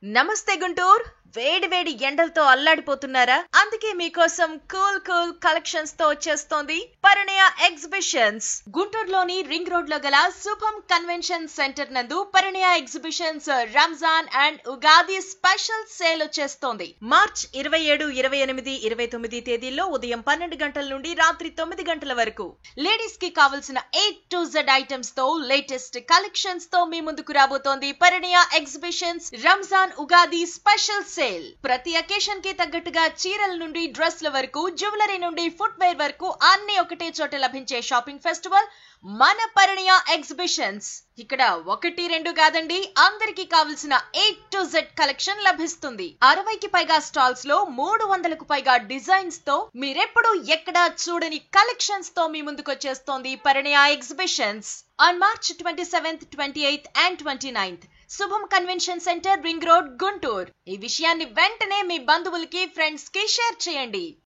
నమస్తే గుంటూరు. వేడి వేడి ఎండలతో అల్లాడిపోతున్నారా? అందుకే మీకోసం కూల్ కలెక్షన్స్ తో వచ్చేస్తోంది పరిణయ ఎగ్జిబిషన్స్. గుంటూరులోని రింగ్ రోడ్ లో గల శుభం కన్వెన్షన్ సెంటర్ నందు Parinaya exhibitions Ramzan and Ugadi special sale వచ్చేస్తోంది. మార్చ్ 27, 28, 29 తేదీల్లో ఉదయం 12 గంటల నుండి రాత్రి 9 గంటల వరకు లేడీస్ కి కావలసిన A to Z ఐటమ్స్ తో లేటెస్ట్ కలెక్షన్స్ తో మీ ముందుకు రాబోతోంది Parinaya exhibitions Ramzan Ugadi special sale. ప్రతి అకేషన్ కి తగ్గట్టుగా చీరల నుండి డ్రెస్ల వరకు, జ్యువెలరీ నుండి ఫుట్ వేర్ వరకు అన్ని ఒకటే చోట లభించే షాపింగ్ ఫెస్టివల్ మన పరిణయ ఎగ్జిబిషన్స్. ఇక్కడ 1, 2 కాదండి, అందరికి కావలసిన A to Z కలెక్షన్ లభిస్తుంది. 60కి పైగా స్టాల్స్ లో 300కు పైగా డిజైన్స్ తో మీరెప్పుడు ఎక్కడా చూడని కలెక్షన్స్ తో మీ ముందుకు వచ్చేస్తోంది Parinaya exhibitions. On March 27th, 28th and 29th Shubham convention centre, ring road, Guntur. ఈ విషయాన్ని వెంటనే మీ బంధువులకి, ఫ్రెండ్స్ కి షేర్ చేయండి.